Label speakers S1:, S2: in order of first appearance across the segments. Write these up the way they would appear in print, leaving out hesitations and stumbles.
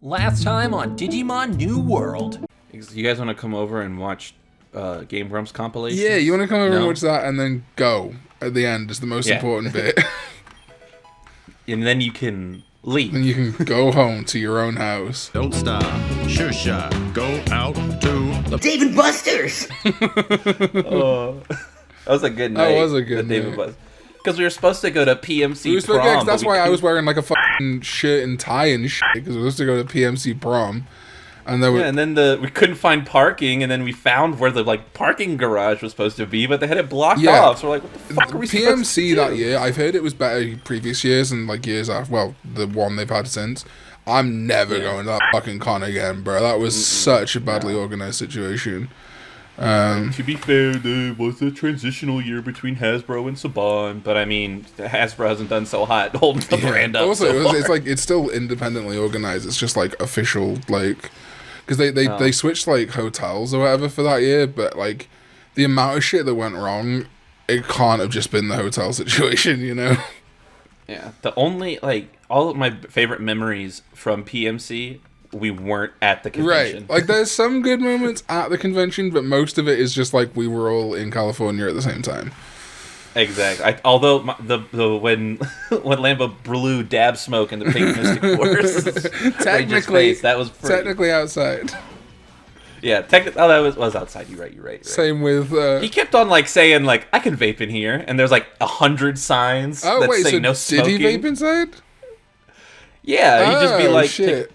S1: Last time on Digimon New World.
S2: You guys want to come over and watch Game Grumps compilation?
S3: Yeah, you want to come over and watch that and then go at the end is the most important bit.
S2: And then you can leave.
S3: Then you can go home to your own house.
S4: Don't stop. Sure shot. Go out to the
S1: Dave and Buster's!
S2: Oh, that was a good night.
S3: That was a good night.
S2: Because we were supposed to go to PMC prom.
S3: Yeah, that's why I was wearing like a fucking shirt and tie and shit, because we were supposed to go to PMC prom. And then
S2: and then we couldn't find parking, and then we found where the parking garage was supposed to be, but they had it blocked off. So we're like, what the fuck are we supposed to do?
S3: PMC that year, I've heard it was better previous years and years after. Well, the one they've had since. I'm never going to that fucking con again, bro. That was such a badly organized situation.
S2: To be fair, there was a transitional year between Hasbro and Saban, but I mean, Hasbro hasn't done so hot holding the brand up.
S3: Also,
S2: so far.
S3: it's still independently organized. It's just official, because they switched hotels or whatever for that year, but the amount of shit that went wrong, it can't have just been the hotel situation, you know?
S2: Yeah, the only all of my favorite memories from PMC, we weren't at the convention.
S3: Right, there's some good moments at the convention, but most of it is just we were all in California at the same time.
S2: Exactly. Although when Lambo blew dab smoke in the pink mystic forest,
S3: technically
S2: that was pretty.
S3: Technically outside.
S2: Yeah, technically, that was outside. You're right.
S3: Same with.
S2: He kept on saying I can vape in here, and there's 100 signs that say
S3: so
S2: no smoking.
S3: Did he vape inside?
S2: Yeah, he'd just be
S3: shit.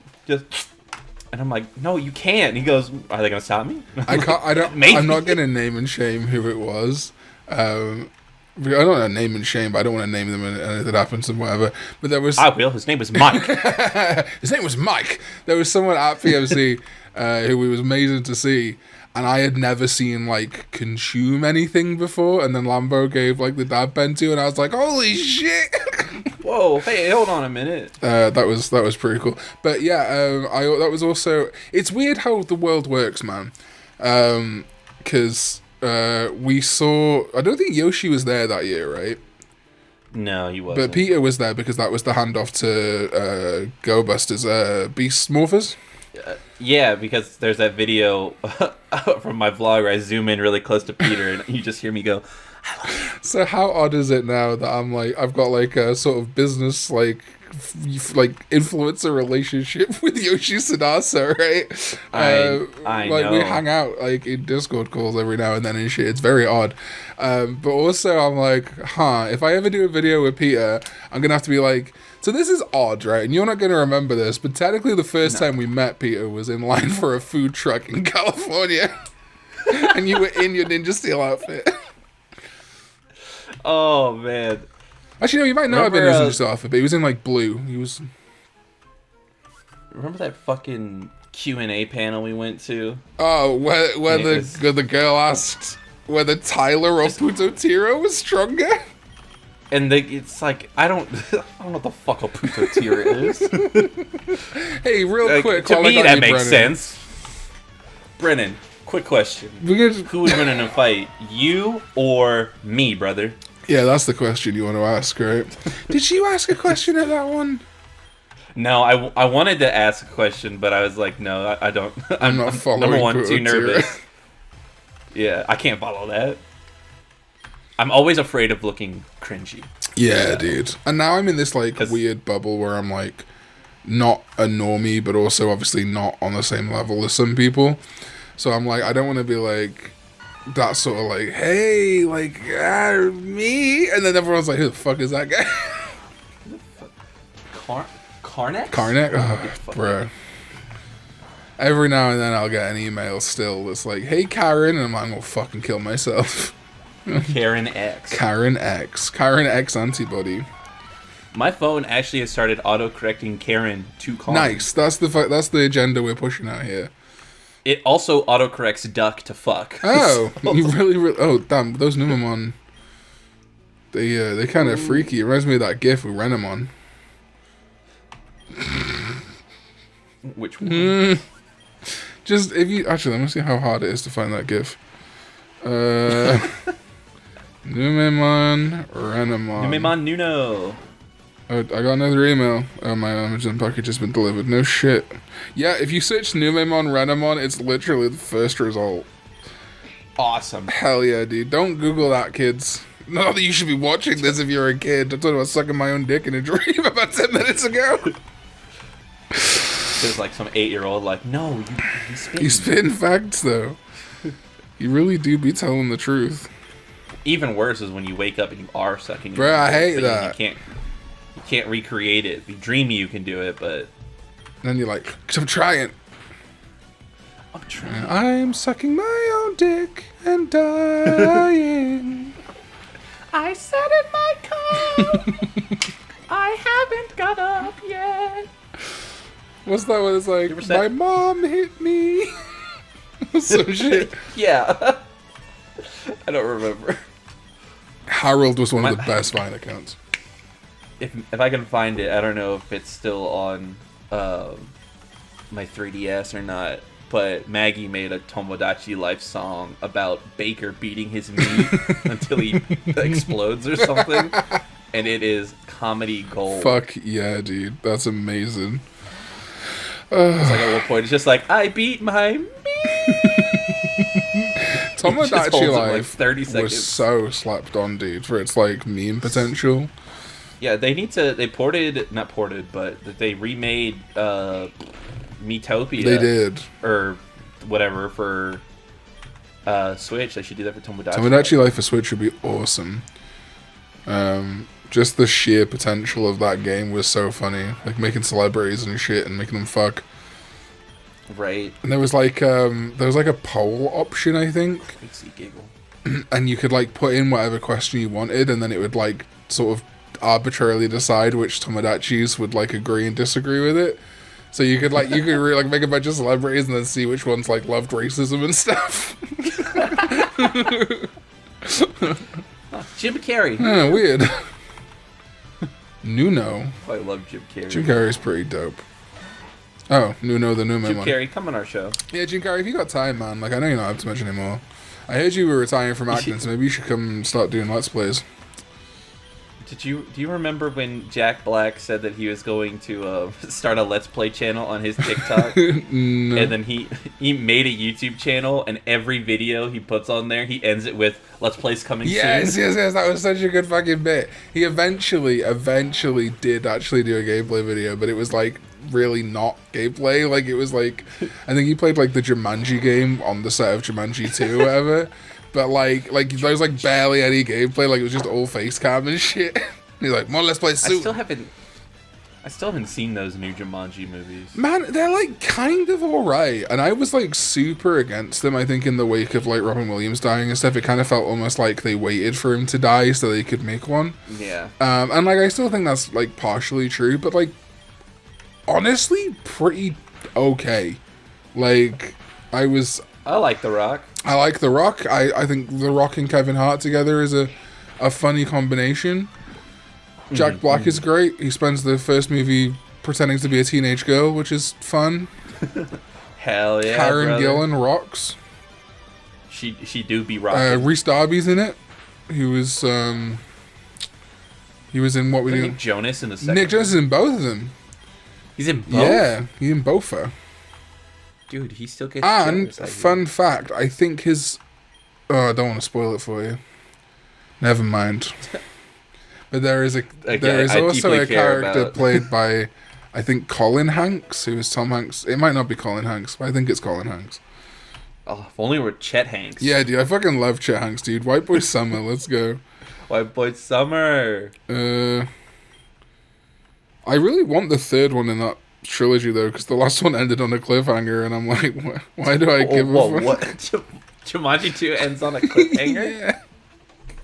S2: And I'm like, no, you can't. And he goes, are they gonna stop me?
S3: I can't. I don't.
S2: Maybe.
S3: I'm not gonna name and shame who it was. I don't want to name and shame, but I don't want to name them and anything happens and whatever. But there was.
S2: I will. His name was Mike.
S3: His name was Mike. There was someone at PMC who it was amazing to see, and I had never seen consume anything before. And then Lambo gave the dab pen to, and I was like, holy shit.
S2: Whoa! Hey, hold on a minute.
S3: That was pretty cool. But yeah, that was also. It's weird how the world works, man. Because we saw. I don't think Yoshi was there that year, right?
S2: No, he wasn't.
S3: But Peter was there because that was the handoff to Go Busters Beast Morphers.
S2: Yeah, because there's that video from my vlog where I zoom in really close to Peter, and you just hear me go, I love you.
S3: So how odd is it now that I'm I've got a sort of business influencer relationship with Yoshi Sadasa, right?
S2: I know.
S3: We hang out in Discord calls every now and then and shit. It's very odd. But also I'm if I ever do a video with Peter, I'm gonna have to be so this is odd, right? And you're not gonna remember this, but technically the first time we met Peter was in line for a food truck in California. And you were in your Ninja Steel outfit.
S2: Oh man!
S3: Actually, no. You might not have been in his outfit, but he was in blue. He was.
S2: Remember that fucking Q&A panel we went to?
S3: Oh, where the girl asked whether Tyler or Putotiro was stronger.
S2: And it's I don't know what the fuck a Putotiro is.
S3: Hey, real quick.
S2: To me, that makes
S3: Brennan.
S2: sense. Brennan, quick question: who would win in a fight, you or me, brother?
S3: Yeah, that's the question you want to ask, right? Did you ask a question at that one?
S2: No, I wanted to ask a question, but I was like, no, I don't.
S3: I'm not following.
S2: Number one, too nervous. Yeah, I can't follow that. I'm always afraid of looking cringy.
S3: Yeah, dude. And now I'm in this weird bubble where I'm not a normie, but also obviously not on the same level as some people. So I'm I don't want to be that sort of hey, me, and then everyone's who the fuck is that guy?
S2: Karn EX?
S3: Karn EX? Oh, bro. Every now and then I'll get an email still that's hey Karen, and I'm gonna fucking kill myself.
S2: Karn EX.
S3: Karn EX. Karn EX antibody.
S2: My phone actually has started auto-correcting Karen to Karn.
S3: Nice. That's the agenda we're pushing out here.
S2: It also autocorrects duck to fuck.
S3: Oh, you really... Oh, damn. Those Numemon... They kind of freaky. It reminds me of that gif with Renamon.
S2: Which one?
S3: Just, if you... Actually, let me see how hard it is to find that gif. Numemon, Renamon.
S2: Numemon Nuno.
S3: I got another email. Oh, my Amazon package has been delivered. No shit. Yeah, if you search Numemon Renamon, it's literally the first result.
S2: Awesome.
S3: Hell yeah, dude. Don't Google that, kids. Not that you should be watching this if you're a kid. I told about sucking my own dick in a dream about 10 minutes ago.
S2: There's like some 8-year-old like, no, you spit.
S3: You spitting facts, though. You really do be telling the truth.
S2: Even worse is when you wake up and you are sucking.
S3: Bro, I hate that.
S2: You can't recreate it. You dream you can do it, but
S3: then you're like, I'm trying.
S2: I'm trying.
S3: I'm sucking my own dick and dying.
S2: I sat in my car. I haven't got up yet.
S3: What's that one? It's like, my mom hit me. Some shit.
S2: Yeah. I don't remember.
S3: Harold was one of the best Vine accounts.
S2: If I can find it, I don't know if it's still on my 3DS or not, but Maggie made a Tomodachi Life song about Baker beating his meat until he explodes or something, and it is comedy gold.
S3: Fuck yeah, dude. That's amazing.
S2: It's like at one point, it's just like, I beat my meat!
S3: Tomodachi Life
S2: like 30 seconds.
S3: was so slapped on, dude, for its like meme potential.
S2: Yeah, they remade Miitopia.
S3: They did.
S2: Or whatever for Switch. They should do that for Tomodachi.
S3: Tomodachi Life for Switch would be awesome. Just the sheer potential of that game was so funny. Like making celebrities and shit and making them fuck.
S2: Right.
S3: And there was like a poll option, I think.
S2: Makes you giggle.
S3: And you could like put in whatever question you wanted, and then it would like sort of arbitrarily decide which Tomodachis would like agree and disagree with it. So you could really like make a bunch of celebrities and then see which ones like loved racism and stuff.
S2: Jim Carrey.
S3: Weird. Nuno.
S2: I love Jim Carrey.
S3: Jim Carrey's pretty dope. Oh, Nuno the Newman
S2: Jim
S3: one.
S2: Carrey, come on our show.
S3: Yeah, Jim Carrey, if you got time, man. Like, I know you're not up to much anymore. I heard you were retiring from acting, so maybe you should come and start doing Let's Plays.
S2: Do you remember when Jack Black said that he was going to start a Let's Play channel on his TikTok?
S3: No.
S2: And then he made a YouTube channel, and every video he puts on there, he ends it with Let's Plays coming soon.
S3: Yes, that was such a good fucking bit. He eventually did actually do a gameplay video, but it was like really not gameplay. Like it was like, I think he played like the Jumanji game on the set of Jumanji 2 or whatever. But like there was like barely any gameplay. Like it was just all face cam and shit. He's like, more Let's Play soon.
S2: I still haven't seen those new Jumanji movies.
S3: Man, they're like kind of alright. And I was like super against them. I think in the wake of like Robin Williams dying and stuff, it kind of felt almost like they waited for him to die so they could make one.
S2: Yeah.
S3: And like I still think that's like partially true, but like honestly pretty okay. Like I
S2: like The Rock.
S3: I like The Rock. I think The Rock and Kevin Hart together is a funny combination. Jack Black is great. He spends the first movie pretending to be a teenage girl, which is fun.
S2: Hell yeah,
S3: Karen
S2: brother.
S3: Gillan rocks.
S2: She do be rocking.
S3: Reese Darby's in it. He was in What We Do.
S2: Nick Jonas in the second.
S3: Nick Jonas is in both of them.
S2: He's in both?
S3: Yeah, he's in both.
S2: Dude, he still gets
S3: And
S2: jealous,
S3: fun fact, I think his... Oh, I don't want to spoil it for you. Never mind. But there is also a character played by, I think, Colin Hanks, who is Tom Hanks. It might not be Colin Hanks, but I think it's Colin Hanks.
S2: Oh, if only we're Chet Hanks.
S3: Yeah, dude, I fucking love Chet Hanks, dude. White Boy Summer, let's go.
S2: White Boy Summer.
S3: I really want the third one in that trilogy, though, because the last one ended on a cliffhanger, and I'm like, why do I give a fuck?
S2: What? Jumanji 2 ends on a cliffhanger?
S3: Yeah.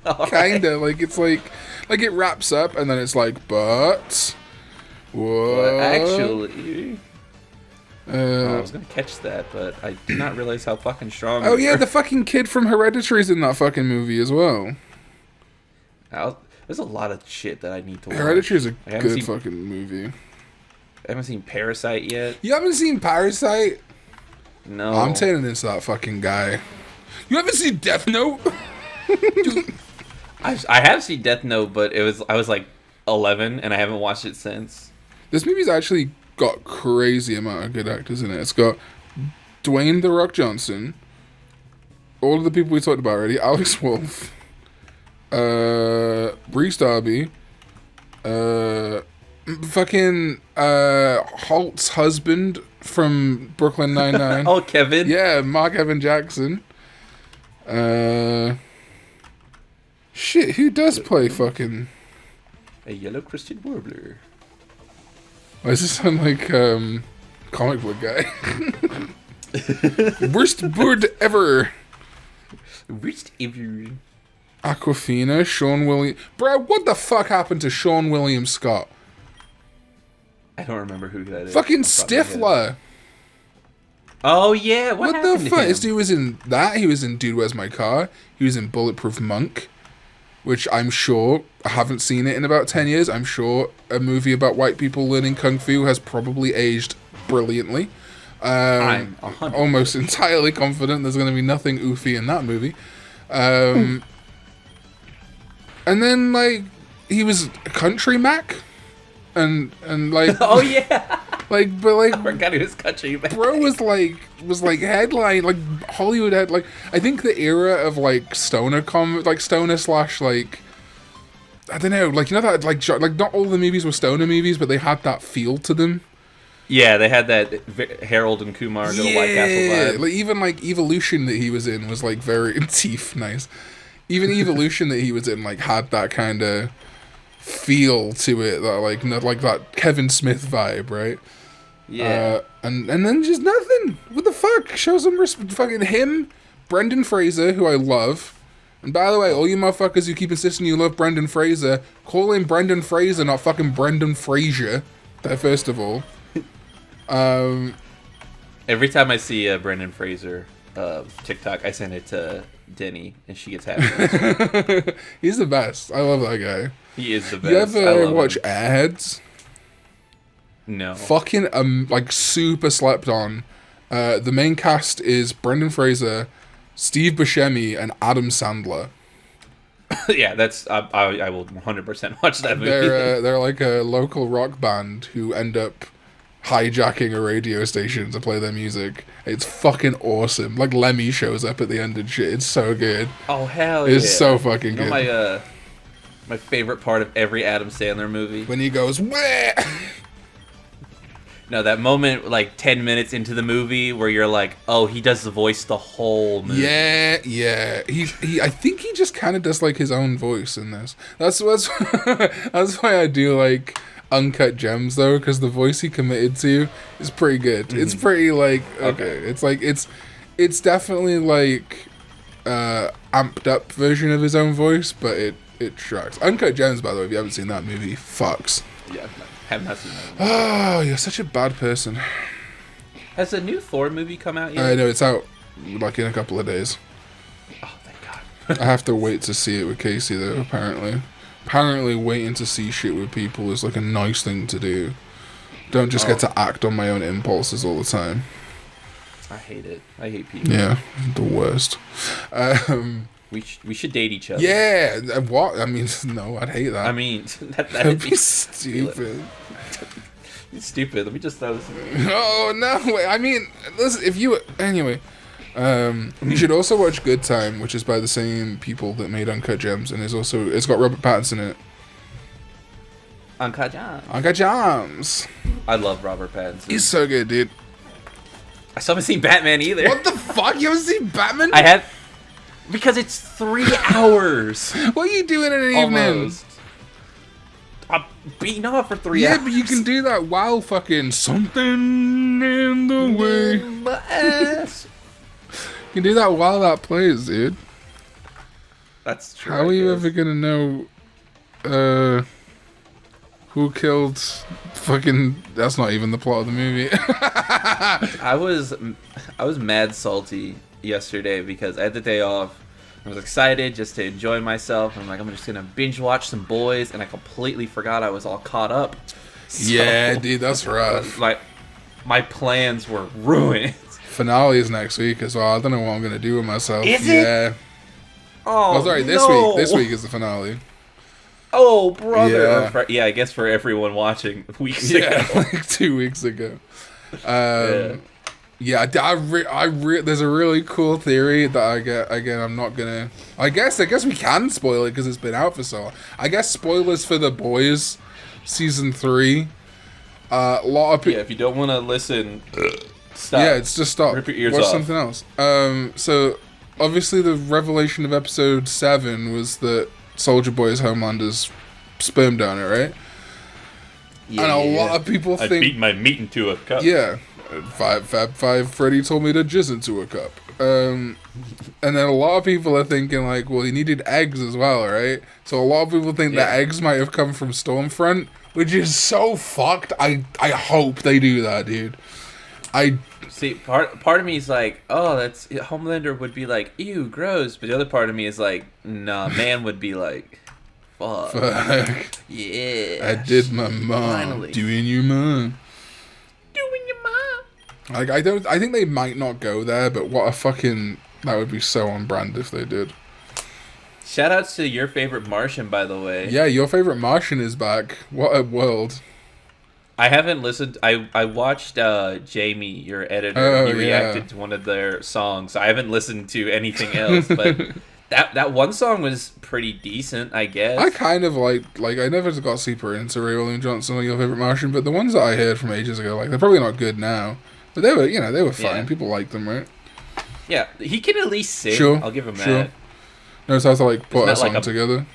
S2: Right.
S3: Kinda, like, it's like it wraps up, and then it's like, but... What?
S2: Actually... I was gonna catch that, but I did not realize how fucking strong.
S3: Oh yeah, the fucking kid from Hereditary's in that fucking movie as well.
S2: There's a lot of shit that I need to watch.
S3: Hereditary's a good fucking movie.
S2: I haven't seen Parasite yet.
S3: You haven't seen Parasite?
S2: No.
S3: I'm turning into that fucking guy. You haven't seen Death Note?
S2: Dude, I have seen Death Note, but I was like 11, and I haven't watched it since.
S3: This movie's actually got crazy amount of good actors in it. It's got Dwayne The Rock Johnson, all of the people we talked about already, Alex Wolff, Reese Darby, fucking Holt's husband from Brooklyn Nine-Nine.
S2: Oh, Kevin?
S3: Yeah, Mark Evan Jackson. Shit, who does play fucking...
S2: A yellow crested warbler.
S3: Why does this sound like comic book guy? Worst bird ever.
S2: Worst ever.
S3: Aquafina, Sean William. Bro, what the fuck happened to Sean William Scott?
S2: I don't remember who that is.
S3: Fucking Stifler.
S2: Oh yeah, what
S3: the
S2: happened to
S3: fuck?
S2: him?
S3: This dude was in that. He was in Dude, Where's My Car? He was in Bulletproof Monk, which I'm sure, I haven't seen it in about 10 years. I'm sure a movie about white people learning kung fu has probably aged brilliantly.
S2: I'm 100%.
S3: Almost entirely confident there's going to be nothing oofy in that movie. And then, like, he was Country Mac. And like...
S2: Oh, yeah.
S3: But
S2: I forgot he was Country Mac.
S3: Bro was like headline, like Hollywood had, like, I think the era of like stoner slash, like, I don't know, like, you know that like not all the movies were stoner movies, but they had that feel to them.
S2: Yeah, they had that Harold and Kumar Little White Castle vibe.
S3: Like even like Evolution that he was in was like very teeth nice. Even Evolution that he was in like had that kind of feel to it, that like not like that Kevin Smith vibe, right?
S2: Yeah.
S3: And then just nothing. What the fuck? Show some respect. Fucking him, Brendan Fraser, who I love. And by the way, all you motherfuckers who keep insisting you love Brendan Fraser, call him Brendan Fraser, not fucking Brendan Fraser. That first of all.
S2: Every time I see a Brendan Fraser TikTok, I send it to Denny, and she gets happy.
S3: He's the best. I love that guy.
S2: He is the best.
S3: You ever watch Airheads?
S2: No.
S3: Fucking like super slept on. The main cast is Brendan Fraser, Steve Buscemi, and Adam Sandler.
S2: Yeah, that's I will 100% watch that movie.
S3: They're like a local rock band who end up hijacking a radio station to play their music. It's fucking awesome. Like Lemmy shows up at the end and shit. It's so good.
S2: Oh hell yeah!
S3: It's so fucking good.
S2: My favorite part of every Adam Sandler movie,
S3: when he goes, "Wah!"
S2: No, that moment like 10 minutes into the movie where you're like, oh, he does the voice the whole movie.
S3: Yeah. He I think he just kind of does like his own voice in this. That's that's why I do like Uncut Gems though, because the voice he committed to is pretty good. It's pretty like okay. It's like it's definitely like amped up version of his own voice, but it tracks. Uncut Gems, by the way, if you haven't seen that movie, fucks.
S2: Yeah, have not seen that.
S3: Oh, you're such a bad person.
S2: Has a new Thor movie come out yet?
S3: I know it's out like in a couple of days.
S2: Oh, thank God.
S3: I have to wait to see it with Casey though. Apparently, waiting to see shit with people is like a nice thing to do. Don't just get to act on my own impulses all the time.
S2: I hate it. I hate people.
S3: Yeah, the worst.
S2: We should date each other.
S3: Yeah, what? I mean, no, I'd hate that.
S2: I mean,
S3: that'd be stupid.
S2: It's stupid. Let me just throw this in.
S3: Oh, no, wait. I mean, listen, if you... Anyway, you should also watch Good Time, which is by the same people that made Uncut Gems, and it's got Robert Pattinson in it.
S2: Uncut Gems.
S3: Uncut Gems.
S2: I love Robert Pattinson.
S3: He's so good, dude.
S2: I still haven't seen Batman either.
S3: What the fuck? You haven't seen Batman?
S2: I have... Because it's 3 hours.
S3: What are you doing in an evening?
S2: I'm beating off for 3 hours.
S3: Yeah, but you can do that while fucking something in the way.
S2: My ass.
S3: You can do that while that plays, dude.
S2: That's true.
S3: How are you ever gonna know who killed fucking... That's not even the plot of the movie.
S2: I was mad salty yesterday because I had the day off. I was excited just to enjoy myself. I'm like, I'm just gonna binge watch some boys, and I completely forgot I was all caught up. So,
S3: yeah, dude, that's rough.
S2: Like, my plans were ruined.
S3: Finale is next week as well. I don't know what I'm gonna do with myself.
S2: Is it?
S3: Yeah.
S2: Oh,
S3: sorry, this week. This week is the finale.
S2: Oh, brother.
S3: Yeah.
S2: Yeah, I guess for everyone watching weeks ago.
S3: Yeah, like 2 weeks ago. There's a really cool theory that I get. Again, I'm not gonna. I guess we can spoil it because it's been out for so long. I guess spoilers for The Boys, season 3. A lot of people.
S2: Yeah, if you don't want to listen, stop.
S3: Yeah, it's just stop.
S2: Rip your ears
S3: Watch
S2: off.
S3: something else. So obviously the revelation of episode 7 was that Soldier Boy is Homelander's sperm donor, right?
S2: Yeah,
S3: and a lot of people
S2: I
S3: think.
S2: beat my meat into a cup.
S3: Yeah. Fab Five Freddy told me to jizz into a cup. And then a lot of people are thinking like, well, he needed eggs as well, right? So a lot of people think that eggs might have come from Stormfront, which is so fucked. I hope they do that, dude.
S2: See, part of me is like, oh, that's Homelander would be like, ew, gross. But the other part of me is like, nah, man would be like, fuck. Yeah.
S3: I did my mom.
S2: Finally.
S3: Doing your mom.
S2: Doing your mom.
S3: Like, I think they might not go there, but what a fucking... That would be so on brand if they did.
S2: Shout outs to your favorite Martian, by the way.
S3: Yeah, your favorite Martian is back. What a world.
S2: I haven't listened. I watched Jamie, your editor.
S3: Oh,
S2: he reacted to one of their songs. I haven't listened to anything else, but that one song was pretty decent, I guess.
S3: I kind of like I never got super into Ray William Johnson or Your Favorite Martian, but the ones that I heard from ages ago, like, they're probably not good now, but they were fine.
S2: Yeah.
S3: People liked them, right?
S2: Yeah, he can at least sing.
S3: Sure,
S2: I'll give him
S3: sure.
S2: that.
S3: Knows how to like put
S2: It's
S3: a
S2: not
S3: song
S2: like
S3: together.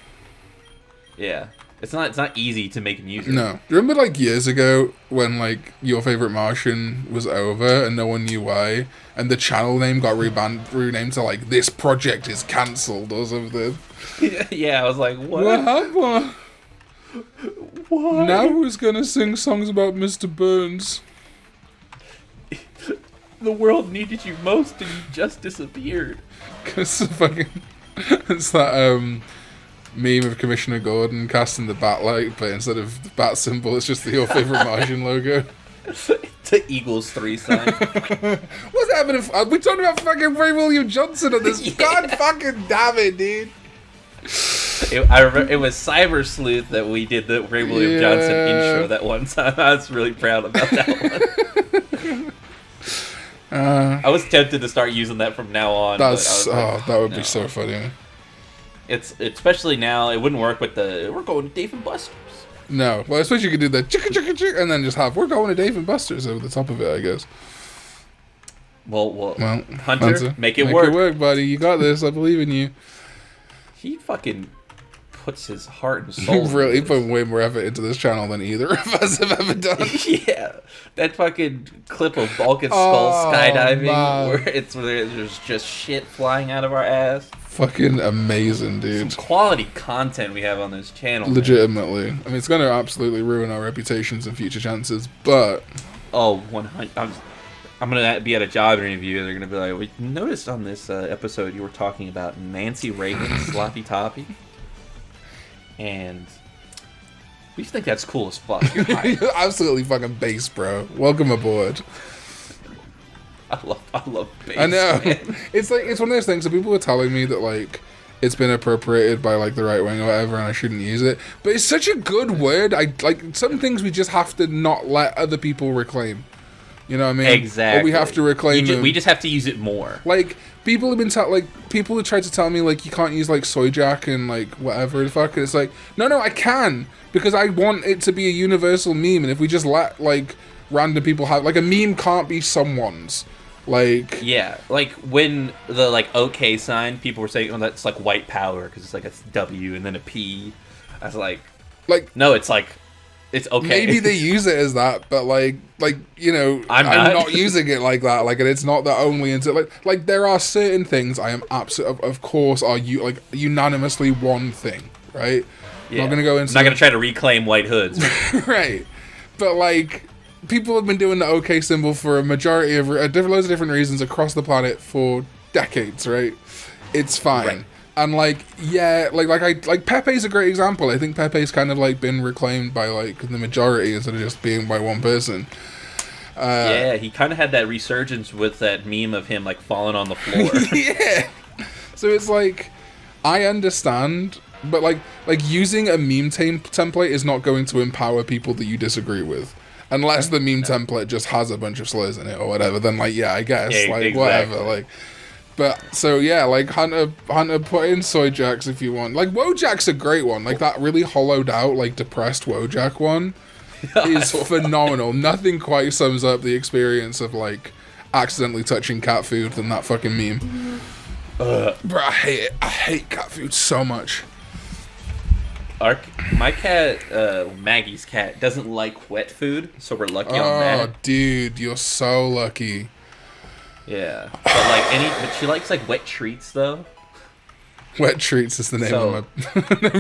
S2: Yeah, it's not easy to make music.
S3: No, remember like years ago when like Your Favorite Martian was over and no one knew why, and the channel name got renamed to like This Project is Cancelled or something.
S2: Yeah, I was like, what?
S3: What happened?
S2: What?
S3: Now who's gonna sing songs about Mr. Burns?
S2: The world needed you most, and you just disappeared.
S3: It's that meme of Commissioner Gordon casting the bat light, but instead of the bat symbol, it's just the Your Favorite Martian logo.
S2: The Eagles 3 sign.
S3: What's happening? We talking about fucking Ray William Johnson on this.
S2: Yeah.
S3: God fucking damn it, dude.
S2: I remember it was Cyber Sleuth that we did the Ray William Johnson intro that one time. I was really proud about that one. I was tempted to start using that from now on.
S3: That would be so funny.
S2: It's especially now. It wouldn't work with the "We're going to Dave and Buster's."
S3: No, well, I suppose you could do the chicka chicka chick and then just have "We're going to Dave and Buster's" over the top of it, I guess.
S2: Well, Hunter, make it
S3: Make
S2: work.
S3: it work, buddy. You got this. I believe in you.
S2: He fucking puts his heart and soul.
S3: Really, he
S2: into
S3: put way more effort into this channel than either of us have ever done.
S2: this. Yeah, that fucking clip of Balkan Skull skydiving
S3: man.
S2: where there's just shit flying out of our ass.
S3: Fucking amazing, dude.
S2: Some quality content we have on this channel. man.
S3: Legitimately. I mean, it's going to absolutely ruin our reputations and future chances, but...
S2: Oh, 100. I'm gonna be at a job interview and they're gonna be like, "We noticed on this episode you were talking about Nancy Reagan's sloppy toppy, and we think that's cool as fuck." You're hired.
S3: You're absolutely fucking base, bro. Welcome aboard.
S2: I love bass.
S3: I know.
S2: Man.
S3: It's one of those things that people were telling me that, like, it's been appropriated by, like, the right wing or whatever, and I shouldn't use it. But it's such a good word. Some things we just have to not let other people reclaim. You know what I mean?
S2: Exactly.
S3: Or we have to reclaim them.
S2: We just have to use it more.
S3: Like, people have been people have tried to tell me, like, you can't use, like, soy jack and, like, whatever the fuck. And it's like, no, I can. Because I want it to be a universal meme. And if we just let, like, random people have... Like, a meme can't be someone's. Like...
S2: Yeah. Like, when the, like, OK sign, people were saying, oh, that's, like, white power. Because it's, like, a W and then a P. I was like... No, it's, like... It's okay.
S3: Maybe they use it as that, but you know, I'm not using it like that. Like, and it's not the only until like there are certain things I am absolutely, of course, are you like unanimously one thing, right?
S2: Yeah.
S3: I'm not gonna go into.
S2: I'm not gonna try to reclaim white hoods.
S3: Right, but like people have been doing the OK symbol for a majority of loads of different reasons across the planet for decades, right? It's fine.
S2: Right.
S3: And like, yeah, like Pepe's a great example. I think Pepe's kind of like been reclaimed by like the majority instead of just being by one person.
S2: Yeah, he kind of had that resurgence with that meme of him like falling on the floor.
S3: Yeah. So it's like, I understand But like using a meme template is not going to empower people that you disagree with. Unless the meme template just has a bunch of slurs in it or whatever, then like yeah, I guess like
S2: exactly.
S3: whatever, like. But so yeah, like Hunter put in Soy Jacks if you want. Like Wojack's a great one. Like that really hollowed out, like depressed Wojak one is phenomenal. Nothing quite sums up the experience of like accidentally touching cat food than that fucking meme. Bro, I hate it. I hate cat food so much.
S2: My cat, Maggie's cat, doesn't like wet food, so we're lucky on that.
S3: Oh, dude, you're so lucky.
S2: Yeah, but she likes like wet treats though.
S3: Wet treats is the name of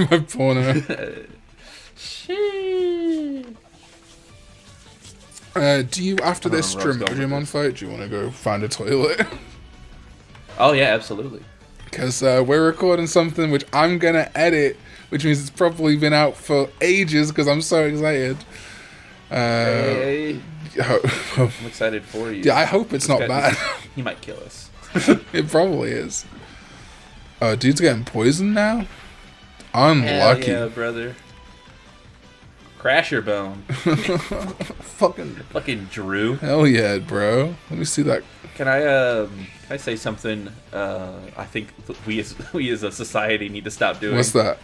S3: my porno. Do you after this Digimon fight? Do you want to go find a toilet?
S2: Oh yeah, absolutely.
S3: Because we're recording something which I'm gonna edit, which means it's probably been out for ages. Because I'm so excited.
S2: Hey. I'm excited for you.
S3: Yeah, I hope it's not bad.
S2: He might kill us.
S3: It probably is. Oh, dude's getting poisoned now? Unlucky.
S2: Hell yeah, brother. Crasher bone. Fucking Drew.
S3: Hell yeah, bro. Let me see that.
S2: Can I say something I think we as a society need to stop doing?
S3: What's that?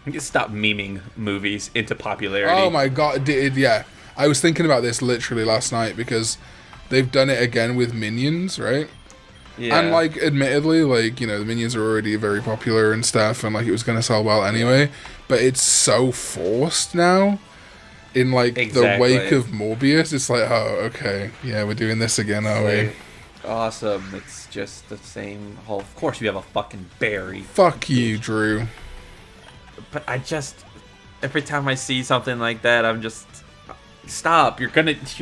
S2: We need to stop memeing movies into popularity.
S3: Oh my god, yeah. I was thinking about this literally last night because they've done it again with Minions, right?
S2: Yeah.
S3: And like, admittedly, like, you know, the Minions are already very popular and stuff, and like it was gonna sell well anyway. But it's so forced now. In like the wake of Morbius, it's like, oh, okay, yeah, we're doing this again, are we?
S2: Awesome. It's just the same whole. Of course, you have a fucking berry.
S3: Fuck you, Drew.
S2: But every time I see something like that, I'm just. Stop! You're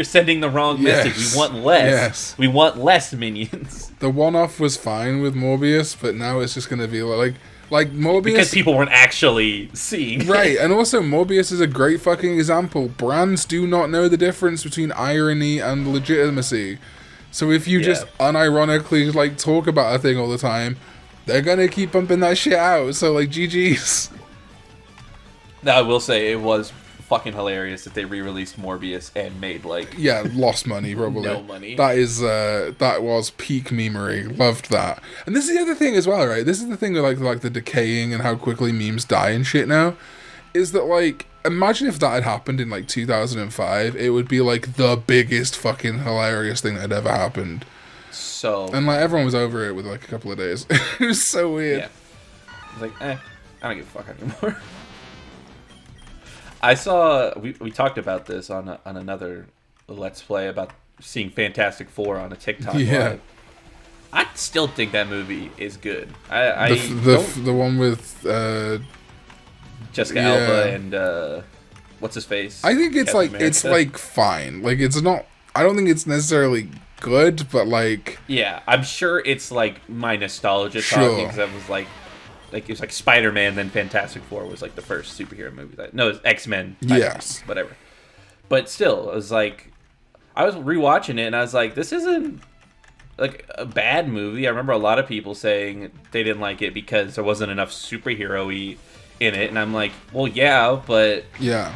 S2: sending the wrong message. We want less.
S3: Yes.
S2: We want less Minions.
S3: The one-off was fine with Morbius, but now it's just gonna be like Morbius
S2: because people weren't actually seeing.
S3: Right, and also Morbius is a great fucking example. Brands do not know the difference between irony and legitimacy. So if you just unironically like talk about a thing all the time, they're gonna keep bumping that shit out. So like, GG's.
S2: Now I will say it was fucking hilarious that they re-released Morbius and made like
S3: lost money probably.
S2: No money.
S3: That was peak memery. Loved that. And this is the other thing as well, right? This is the thing with like the decaying and how quickly memes die and shit now. Is that like, imagine if that had happened in like 2005, it would be like the biggest fucking hilarious thing that had ever happened.
S2: So
S3: and like everyone was over it with like a couple of days. It was so weird.
S2: Yeah. I was like, I don't give a fuck anymore. I saw we talked about this on another Let's Play about seeing Fantastic Four on a TikTok live. I still think that movie is good.
S3: The one with
S2: Jessica Alba and what's his face?
S3: I think it's
S2: Captain
S3: like
S2: America.
S3: it's like fine. Like it's not. I don't think it's necessarily good, but like.
S2: Yeah, I'm sure it's like my nostalgia talking because I was like it was like Spider-Man, then Fantastic Four was like the first superhero movie. No, it was X-Men.
S3: Yes.
S2: Whatever. But still, it was like, I was rewatching it and I was like, this isn't like a bad movie. I remember a lot of people saying they didn't like it because there wasn't enough superhero-y in it. And I'm like, well, yeah, but...
S3: Yeah.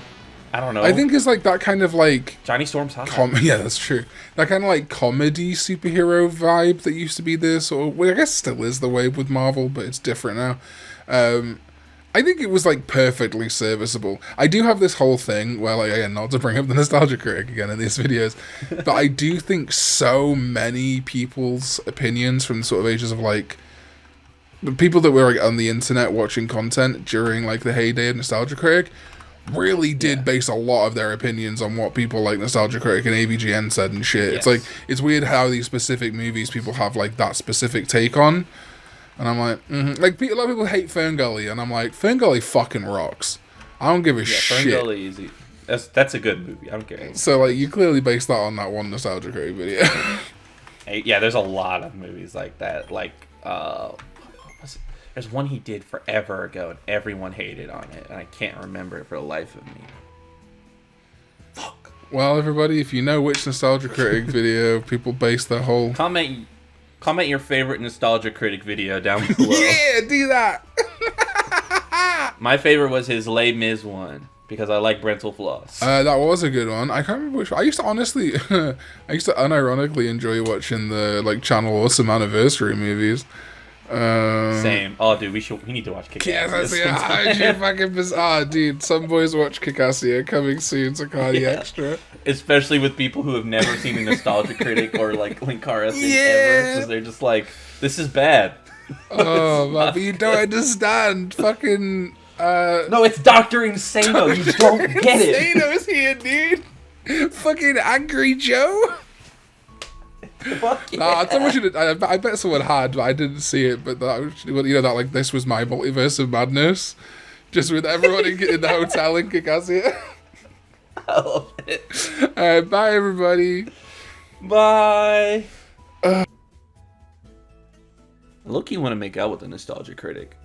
S2: I don't know.
S3: I think it's like that kind of like...
S2: Johnny Storm's hot.
S3: Yeah, that's true. That kind of like comedy superhero vibe that used to be this, or well, I guess still is the way with Marvel, but it's different now. I think it was like perfectly serviceable. I do have this whole thing where, like, again, not to bring up the nostalgia critic again in these videos, but I do think so many people's opinions from the sort of ages of like the people that were like on the internet watching content during like the heyday of nostalgia critic really did base a lot of their opinions on what people like Nostalgia Critic and AVGN said and shit. Yes. It's like, it's weird how these specific movies people have like that specific take on. And I'm like, like a lot of people hate Ferngully, and I'm like, Ferngully fucking rocks. I don't give a shit.
S2: Ferngully is that's a good movie. I don't care.
S3: So like, you clearly based that on that one Nostalgia Critic video.
S2: Yeah, there's a lot of movies like that. Like, there's one he did forever ago, and everyone hated on it, and I can't remember it for the life of me. Fuck.
S3: Well, everybody, if you know which Nostalgia Critic video people base their whole...
S2: Comment your favorite Nostalgia Critic video down below.
S3: Yeah, do that!
S2: My favorite was his Les Mis one because I like Brental Floss.
S3: That was a good one. I can't remember which. I used to honestly, I used to unironically enjoy watching the like Channel Awesome anniversary movies.
S2: Same. Oh, dude, we need to watch Kick-Ass.
S3: Yeah, fucking bizarre, dude. Some boys watch Kick-Ass coming soon to Karn Extra.
S2: Especially with people who have never seen a Nostalgia Critic or like Linkara ever, because they're just like, this is bad.
S3: Oh man, but you don't understand. Fucking.
S2: No, it's Dr. Insano. You don't get it.
S3: Insano's here, dude. Fucking Angry Joe.
S2: Fuck yeah.
S3: Nah, I bet someone had, but I didn't see it. But that, you know, that like this was my multiverse of madness, just with everyone in the hotel in Kick-Ass.
S2: I love it.
S3: Alright, bye everybody.
S2: Bye. Look, you want to make out with the Nostalgia Critic.